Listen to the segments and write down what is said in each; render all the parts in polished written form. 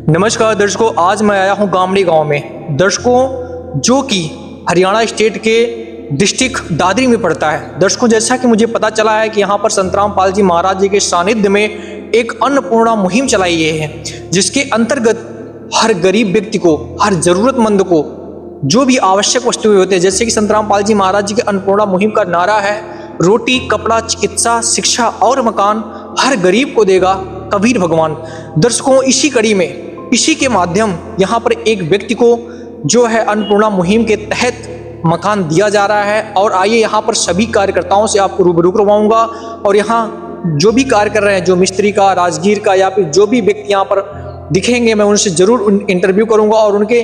नमस्कार दर्शकों, आज मैं आया हूं गामड़ी गांव में। दर्शकों, जो कि हरियाणा स्टेट के डिस्ट्रिक्ट दादरी में पड़ता है। दर्शकों, जैसा कि मुझे पता चला है कि यहाँ पर संतराम पाल जी महाराज जी के सानिध्य में एक अन्नपूर्णा मुहिम चलाई गई है, जिसके अंतर्गत हर गरीब व्यक्ति को, हर जरूरतमंद को जो भी आवश्यक वस्तुएं होते हैं, जैसे कि संतराम पाल जी महाराज जी के अन्नपूर्णा मुहिम का नारा है, रोटी, कपड़ा, चिकित्सा, शिक्षा और मकान हर गरीब को देगा कबीर भगवान। दर्शकों, इसी कड़ी में, इसी के माध्यम यहाँ पर एक व्यक्ति को जो है अन्नपूर्णा मुहिम के तहत मकान दिया जा रहा है। और आइए यहाँ पर सभी कार्यकर्ताओं से आपको रूबरू करवाऊंगा और यहाँ जो भी कार्य कर रहे हैं, जो मिस्त्री का, राजगीर का या फिर जो भी व्यक्ति यहाँ पर दिखेंगे, मैं उनसे जरूर इंटरव्यू करूंगा और उनके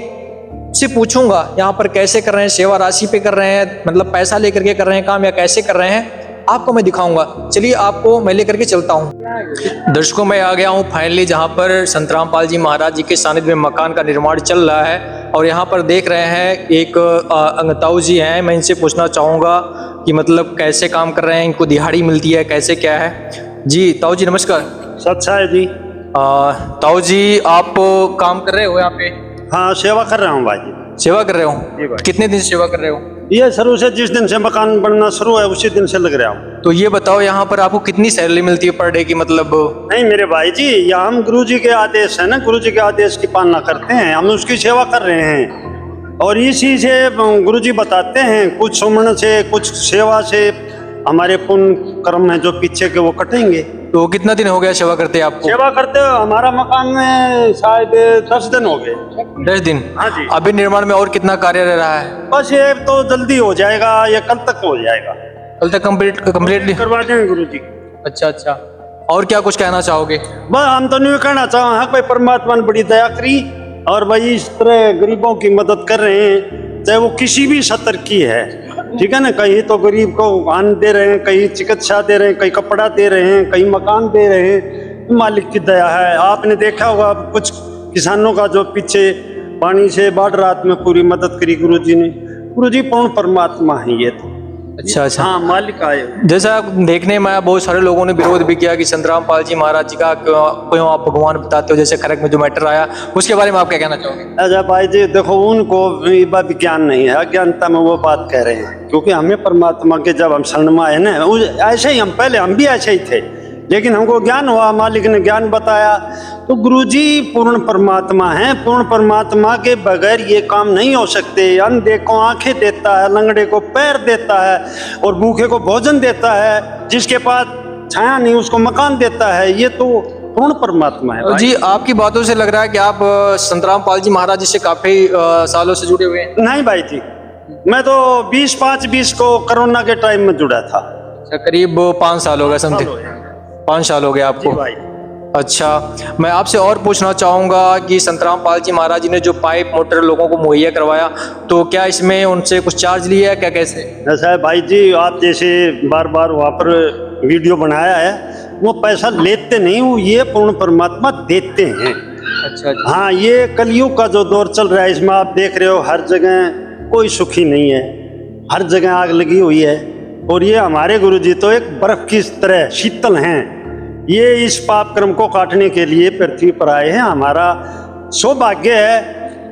से पूछूंगा यहाँ पर कैसे कर रहे हैं, सेवा राशि पे कर रहे हैं, मतलब पैसा लेकर के कर रहे हैं काम, या कैसे कर रहे हैं, आपको मैं दिखाऊंगा। चलिए आपको मैं लेकर के चलता हूँ। दर्शकों, मैं आ गया हूँ फाइनली जहाँ पर संतराम पाल जी महाराज जी के सानिध्य में मकान का निर्माण चल रहा है। और यहाँ पर देख रहे हैं एक अंगताऊ जी हैं। मैं इनसे पूछना चाहूँगा कि मतलब कैसे काम कर रहे हैं, इनको दिहाड़ी मिलती है, कैसे क्या है। जी ताऊ जी नमस्कार। अच्छा है जी। ताऊ जी, आप काम कर रहे हो यहाँ पे? हाँ, सेवा कर रहा हूँ भाई जी। सेवा कर रहे हो? कितने दिन से सेवा कर रहे हो? ये शुरू से जिस दिन से मकान बनना शुरू है उसी दिन से लग रहा हूँ। तो ये बताओ, यहाँ पर आपको कितनी सैलरी मिलती है पर डे की? मतलब नहीं मेरे भाई जी, यहाँ हम गुरु जी के आदेश है ना, गुरु जी के आदेश की पालना करते हैं, हम उसकी सेवा कर रहे हैं। और इसी से गुरु जी बताते हैं, कुछ सुमन से, कुछ सेवा से हमारे पुण्य कर्म है जो पीछे के वो कटेंगे। तो कितना दिन हो गया सेवा करते हैं आपको? सेवा करते हो हमारा मकान में शायद 10 दिन हो गए। 10 दिन? हाँ जी। अभी निर्माण में और कितना कार्य रह रहा है? बस ये तो जल्दी हो जाएगा, ये कल तक हो जाएगा। कल तक कंप्लीट करवा देंगे गुरु जी। अच्छा अच्छा, और क्या कुछ कहना चाहोगे? बस हम तो नहीं कहना चाहें, हाँ भाई परमात्मा ने बड़ी दया करी और भाई इस तरह गरीबों की मदद कर रहे हैं, चाहे वो किसी भी स्तर की है, ठीक है ना। कहीं तो गरीब को अन्न दे रहे हैं, कहीं चिकित्सा दे रहे हैं, कहीं कपड़ा दे रहे हैं, कहीं मकान दे रहे हैं। मालिक की दया है। आपने देखा होगा कुछ किसानों का जो पीछे पानी से बाढ़ रात में पूरी मदद करी गुरु जी ने। गुरु जी पूर्ण परमात्मा है ये तो। अच्छा अच्छा, हाँ, मालिक आए। जैसा देखने में बहुत सारे लोगों ने विरोध भी किया कि संतराम पाल जी महाराज जी का क्यों आप भगवान बताते हो, जैसे खरक में जो मैटर आया, उसके बारे में आप क्या कहना चाहोगे? अच्छा भाई जी, देखो उनको विज्ञान नहीं है, अज्ञानता में वो बात कह रहे हैं, क्योंकि हमें परमात्मा के जब हम शरण में आए ना, ऐसे ही हम पहले हम भी ऐसे ही थे, लेकिन हमको ज्ञान हुआ, मालिक ने ज्ञान बताया। तो गुरुजी पूर्ण परमात्मा हैं, पूर्ण परमात्मा के बगैर ये काम नहीं हो सकते। अंधे को आंखें देता है, लंगड़े को पैर देता है और भूखे को भोजन देता है, जिसके पास छाया नहीं उसको मकान देता है। ये तो पूर्ण परमात्मा है जी। आपकी बातों से लग रहा है कि आप संतराम पाल जी महाराज जी से काफी सालों से जुड़े हुए हैं। नहीं भाई जी, मैं तो 20 को कोरोना के टाइम में जुड़ा था। करीब 5 साल हो गए, समथिंग 5 साल हो गए आपको? भाई। अच्छा, मैं आपसे और पूछना चाहूँगा कि संतराम पाल जी महाराज जी ने जो पाइप मोटर लोगों को मुहैया करवाया, तो क्या इसमें उनसे कुछ चार्ज लिया है क्या, कैसे? ऐसा है भाई जी, आप जैसे बार बार वहाँ पर वीडियो बनाया है, वो पैसा लेते नहीं, वो ये पूर्ण परमात्मा देते हैं। अच्छा अच्छा। हाँ, ये कलयुग का जो दौर चल रहा है, इसमें आप देख रहे हो हर जगह कोई सुखी नहीं है, हर जगह आग लगी हुई है। और ये हमारे गुरु जी तो एक बर्फ की तरह शीतल हैं। ये इस पाप कर्म को काटने के लिए पृथ्वी पर आए हैं। हमारा सौभाग्य है,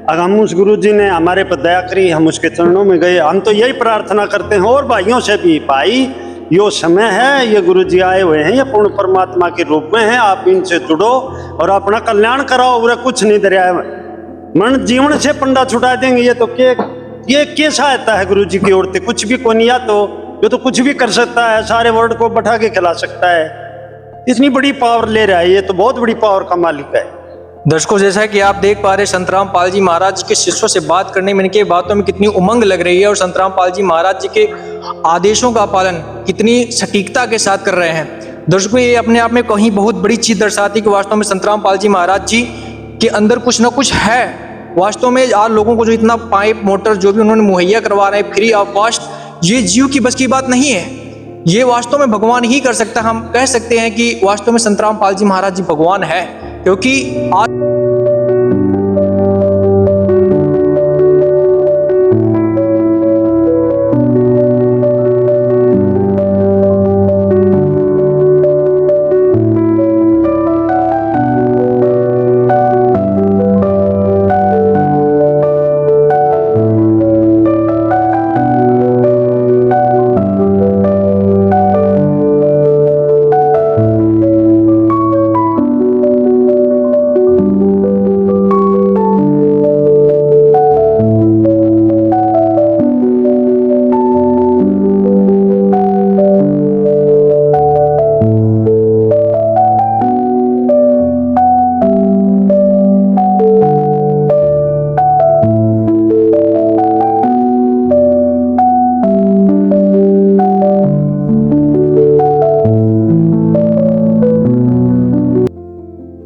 अगर हम उस गुरु जी ने हमारे पर दया करी, हम उसके चरणों में गए। हम तो यही प्रार्थना करते हैं और भाइयों से भी, भाई यो समय है, ये गुरु जी आए हुए हैं, ये पूर्ण परमात्मा के रूप में हैं, आप इनसे जुड़ो और अपना कल्याण कराओ। और कुछ नहीं दरिया मन जीवन से पंडा छुटा देंगे। ये तो ये सहायता है गुरु जी की ओर से, कुछ भी को नहीं। या तो ये तो कुछ भी कर सकता है, सारे वर्ल्ड को बैठा के खिला सकता है, इतनी बड़ी पावर ले रहा है, ये तो बहुत बड़ी पावर का मालिक है। दर्शकों, जैसा कि आप देख पा रहे हैं, संतराम पाल जी महाराज के शिष्यों से बात करने में इनके बातों में कितनी उमंग लग रही है और संतराम पाल जी महाराज जी के आदेशों का पालन कितनी सटीकता के साथ कर रहे हैं। दर्शकों, ये अपने आप में कहीं बहुत बड़ी चीज दर्शाती है कि वास्तव में संतराम पाल जी महाराज जी के अंदर कुछ ना कुछ है। वास्तव में आज लोगों को जो इतना पाइप मोटर जो भी उन्होंने मुहैया करवा रहे हैं फ्री ऑफ कॉस्ट, ये जीव की बस की बात नहीं है, ये वास्तव में भगवान ही कर सकता है। हम कह सकते हैं कि वास्तव में संतराम पाल जी महाराज जी भगवान है, क्योंकि आज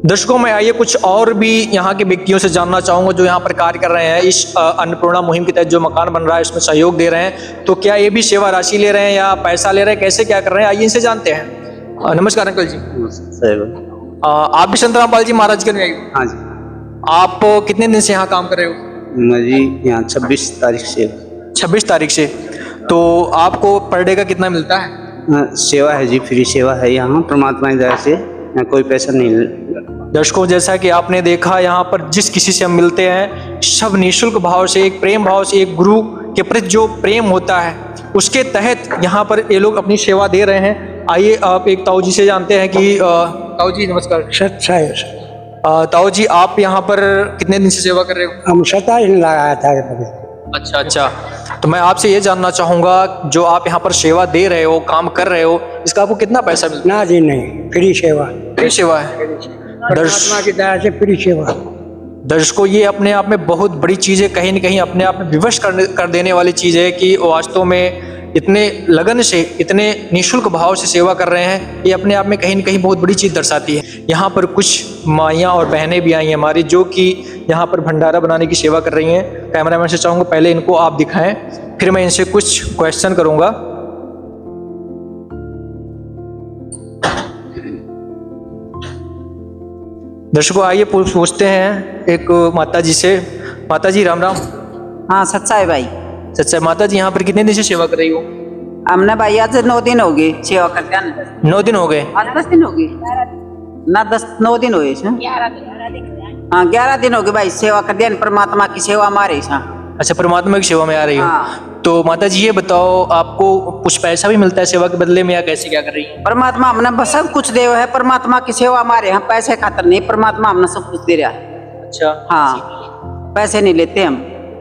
दर्शकों में आइए कुछ और भी यहाँ के व्यक्तियों से जानना चाहूँगा जो यहाँ पर कार्य कर रहे हैं इस अन्नपूर्णा मुहिम के तहत जो मकान बन रहा है इसमें सहयोग दे रहे हैं। तो क्या ये भी सेवा राशि ले रहे हैं या पैसा ले रहे हैं, कैसे क्या कर रहे हैं, आइए इनसे जानते हैं। नमस्कार अंकल जी। आप भी संत रामपाल जी महाराज के अनुयायी हो? हाँ जी। आप कितने दिन से यहाँ काम कर रहे हो? मैं जी यहाँ 26 तारीख से 26 तारीख से। तो आपको पर डे का कितना मिलता है? सेवा है जी, फ्री सेवा है यहाँ परमात्मा की दया से, यहाँ कोई पैसा नहीं। दर्शकों जैसा कि आपने देखा यहाँ पर जिस किसी से हम मिलते हैं सब निःशुल्क भाव से, एक प्रेम भाव से, एक गुरु के प्रति जो प्रेम होता है उसके तहत यहाँ पर ये लोग अपनी सेवा दे रहे हैं। आइए आप एक ताऊ जी से जानते हैं कि ताऊ जी नमस्कार। सच्चा है। ताऊ जी आप यहाँ पर कितने दिन से सेवा कर रहे हो? हम 27 दिन लगाया था। अच्छा अच्छा। तो मैं आपसे ये जानना चाहूँगा जो आप यहाँ पर सेवा दे रहे हो, काम कर रहे हो, इसका आपको कितना पैसा मिलता ना जी नहीं, फ्री सेवा। है? सेवा है। परमात्मा की दया से फ्री सेवा। दर्शकों ये अपने आप में बहुत बड़ी चीज़ है, कहीं न कहीं अपने आप में विवश कर देने वाली चीज़ है कि वास्तव में इतने लगन से, इतने निःशुल्क भाव से सेवा कर रहे हैं। ये अपने आप में कहीं न कहीं बहुत बड़ी चीज़ दर्शाती है। यहाँ पर कुछ माइयाँ और बहनें भी आई हैं हमारी जो कि यहाँ पर भंडारा बनाने की सेवा कर रही हैं। कैमरामैन से चाहूँगा पहले इनको आप दिखाएं, फिर मैं इनसे कुछ क्वेश्चन करूँगा। दर्शकों आइए पूछते हैं एक माता जी से। माता जी राम राम। हाँ सच्चा है भाई। सच्चा माता जी यहाँ पर कितने दिन से सेवा कर रही हो? हमने भाई आज 9 दिन हो गए सेवा करते हैं। 9 दिन हो गए? आज 10 दिन हो गए ना, 9 दिन हुए। हाँ 11 दिन हो गए भाई सेवा कर दिया, परमात्मा की सेवा हमारे। अच्छा परमात्मा की सेवा में आ रही हो। हाँ। तो माता जी ये बताओ आपको कुछ पैसा भी मिलता है सेवा के बदले में या कैसे क्या कर रही है? परमात्मा हमने बस सब कुछ दे है, परमात्मा की सेवा हमारे, हम पैसे खातर नहीं, परमात्मा हमने सब कुछ दे रहा है। अच्छा हाँ पैसे नहीं लेते हम।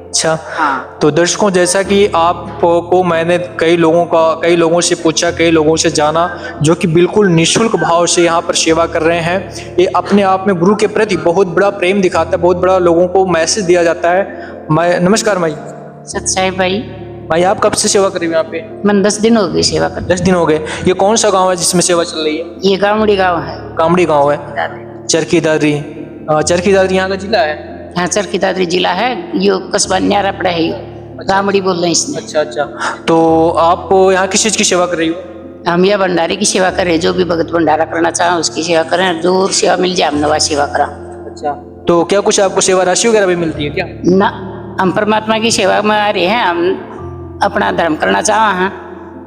अच्छा। हाँ। तो दर्शकों जैसा कि आपको मैंने कई लोगों से पूछा, कई लोगों से जाना जो कि बिल्कुल निःशुल्क भाव से यहाँ पर सेवा कर रहे हैं। ये अपने आप में गुरु के प्रति बहुत बड़ा प्रेम दिखाता है, बहुत बड़ा लोगों को मैसेज दिया जाता है। मैं नमस्कार माई। सच्चा है भाई। भाई आप कब से सेवा कर रही हो यहाँ पे? मन 10 दिन हो गए सेवा कर। 10 दिन हो गए। ये कौन सा गांव है जिसमें सेवा चल रही है? ये गामड़ी गांव है। कामड़ी गांव है। चरखी दादरी। चरखी दादरी यहाँ का जिला है? हाँ चरखी दादरी जिला है, यो कस्बा न्यारा पड़ा है, यो गामड़ी बोल रहे हैं इसमें। अच्छा अच्छा। तो आप यहाँ किस चीज़ की सेवा कर रही हो? हम यह भंडारे की सेवा करें, जो भी भगत भंडारा करना चाहे उसकी सेवा करें, जो सेवा मिल जाए हम नवा सेवा करा। अच्छा। तो क्या कुछ आपको सेवा राशि वगैरह भी मिलती है क्या? ना हम परमात्मा की सेवा में आ रहे हैं, हम अपना धर्म करना चाहे हैं,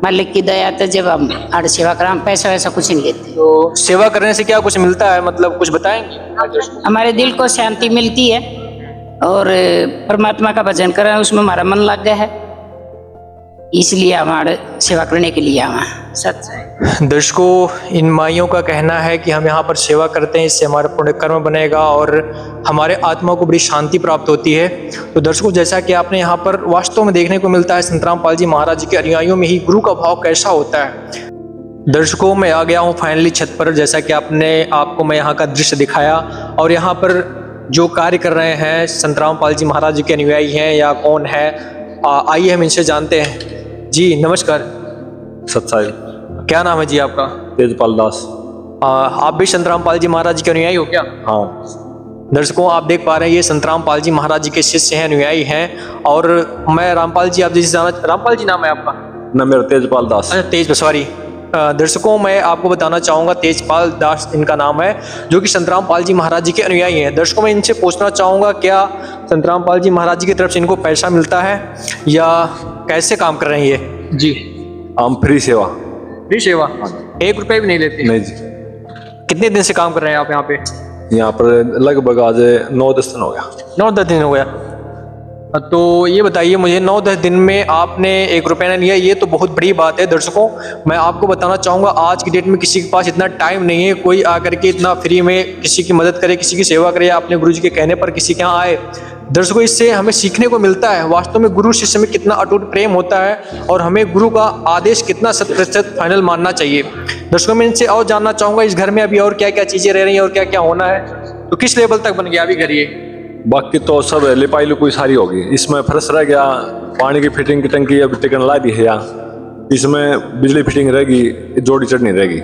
मालिक की दया तो जब हम आड़ सेवा करा, हम पैसा वैसा कुछ नहीं लेते। तो सेवा करने से क्या कुछ मिलता है, मतलब कुछ बताएंगे? हमारे दिल को शांति मिलती है और परमात्मा का भजन करें उसमें हमारा मन लग गया है, इसलिए हमारे सेवा करने के लिए हम सच है। दर्शकों इन माइयों का कहना है कि हम यहाँ पर सेवा करते हैं, इससे हमारा पुण्य कर्म बनेगा और हमारे आत्मा को बड़ी शांति प्राप्त होती है। तो दर्शकों जैसा कि आपने यहाँ पर वास्तव में देखने को मिलता है संत रामपाल जी महाराज जी के अनुयायियों में ही गुरु का भाव कैसा होता है। दर्शकों मैं आ गया हूँ फाइनली छत पर, जैसा कि आपको मैं यहाँ का दृश्य दिखाया और यहाँ पर जो कार्य कर रहे हैं संत रामपाल जी महाराज जी के अनुयायी हैं या कौन है, आइए हम इनसे जानते हैं। जी नमस्कार। सच्चाई। क्या नाम है जी आपका? तेजपाल दास। आप भी संत रामपाल जी महाराज जी के अनुयायी हो क्या? हाँ। दर्शकों आप देख पा रहे हैं ये संत रामपाल जी महाराज जी के शिष्य हैं, अनुयायी हैं। और मैं रामपाल जी, आप जैसे जाना, रामपाल जी नाम है आपका? न मेरा तेजपाल दास। अच्छा सॉरी। दर्शकों मैं आपको बताना चाहूँगा तेजपाल दास इनका नाम है, जो कि संत रामपाल जी महाराज जी के अनुयायी हैं। दर्शकों मैं इनसे पूछना चाहूँगा क्या संत रामपाल जी महाराज जी की तरफ से इनको पैसा मिलता है या कैसे काम कर रहे हैं ये? जी हम फ्री सेवा। फ्री सेवा? 1 रुपये भी नहीं लेते? नहीं जी। कितने दिन से काम कर रहे हैं आप यहाँ पे? यहाँ पर लगभग आज 9-10 दिन हो गया। 9-10 दिन हो गया। तो ये बताइए मुझे 9-10 दिन में आपने 1 रुपया नहीं लिया, ये तो बहुत बड़ी बात है। दर्शकों मैं आपको बताना चाहूँगा आज की डेट में किसी के पास इतना टाइम नहीं है कोई आकर के इतना फ्री में किसी की मदद करे, किसी की सेवा करे या अपने गुरु जी के कहने पर किसी के यहाँ आए। दर्शकों इससे हमें सीखने को मिलता है वास्तव में गुरु शिष्य में कितना अटूट प्रेम होता है और हमें गुरु का आदेश कितना 100% फाइनल मानना चाहिए। दर्शकों मैं इनसे और जानना चाहूँगा इस घर में अभी और क्या क्या चीज़ें रह रही हैं और क्या क्या होना है, तो किस लेवल तक बन गया अभी घर ये? बाकी तो सब लिपाई लुपाई सारी होगी, इसमें फर्श रह गया, पानी की फिटिंग की टंकी अभी टिकन ला दी है, इसमें बिजली फिटिंग रहेगी, जोड़ी चढ़नी रहेगी,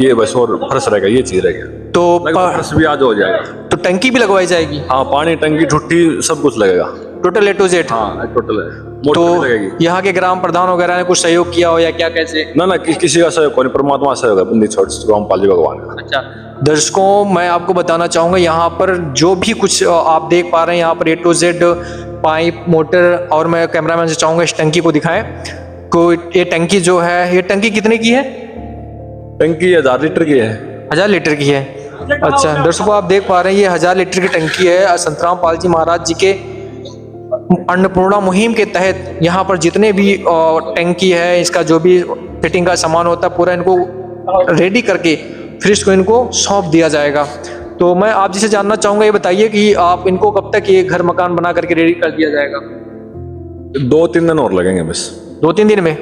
ये बस और फर्श रहेगा, ये चीज़ रहेगा। तो लगभग फर्श भी आज हो जाएगा। तो टंकी भी लगवाई जाएगी, हाँ, पानी, टंकी, ठुट्टी सब कुछ लगेगा। Total A to Z. हाँ, टोटल है, तो मोटर भी लगेगी। यहाँ के ग्राम प्रधान वगैरह ने कुछ सहयोग किया हो या क्या, कैसे? ना किसी का सहयोग नहीं, परमात्मा सहयोग है, बंदी छोड़ रामपाल जी भगवान का। अच्छा दर्शकों, मैं आपको बताना चाहूँगा यहाँ पर जो भी कुछ आप देख पा रहे हैं, यहाँ पर ए टू जेड पाइप, मोटर, और मैं कैमरामैन से चाहूँगा इस टंकी को दिखाएं। को ये टंकी जो है, ये टंकी कितने की है? टंकी 1000 लीटर की है। 1000 लीटर की है। अच्छा दर्शकों, आप देख पा रहे हैं ये 1000 लीटर की टंकी है। संतराम पाल जी महाराज जी के अन्नपूर्णा मुहिम के तहत यहाँ पर जितने भी टंकी है, इसका जो भी फिटिंग का सामान होता है, पूरा इनको रेडी करके फिर इसको इनको सौंप दिया जाएगा। तो मैं आप जिसे जानना चाहूँगा, ये बताइए कि आप इनको कब तक ये घर मकान बना करके रेडी कर दिया जाएगा? 2-3 दिन और लगेंगे बस। 2-3 दिन में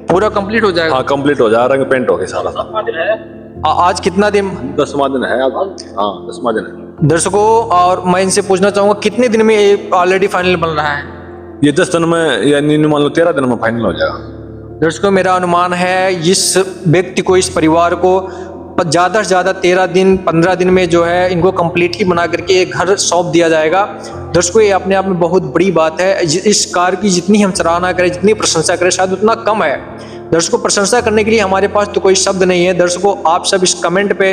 पूरा कंप्लीट हो जाएगा? हाँ, कंप्लीट हो जाएगा, रंग पेंट हो गया सारा। आज कितना दिन? 10वां दिन है अब। हाँ, 10वां दिन है। दर्शकों, और मैं इनसे पूछना चाहूँगा कितने दिन में ये ऑलरेडी फाइनल बन रहा है? ये 10 दिन में या मान लो 13 दिन में फाइनल हो जाएगा। दर्शकों, मेरा अनुमान है इस व्यक्ति को, इस परिवार को ज़्यादा से ज़्यादा 13 दिन 15 दिन में जो है इनको कंप्लीटली बना करके एक घर सौंप दिया जाएगा। दर्शकों, ये अपने आप में बहुत बड़ी बात है। इस कार्य की जितनी हम सराहना करें, जितनी प्रशंसा करें, शायद उतना कम है। दर्शकों, प्रशंसा करने के लिए हमारे पास तो कोई शब्द नहीं है। दर्शकों, आप सब इस कमेंट पे,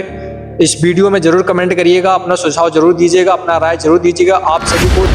इस वीडियो में जरूर कमेंट करिएगा, अपना सुझाव जरूर दीजिएगा, अपना राय जरूर दीजिएगा। आप सभी को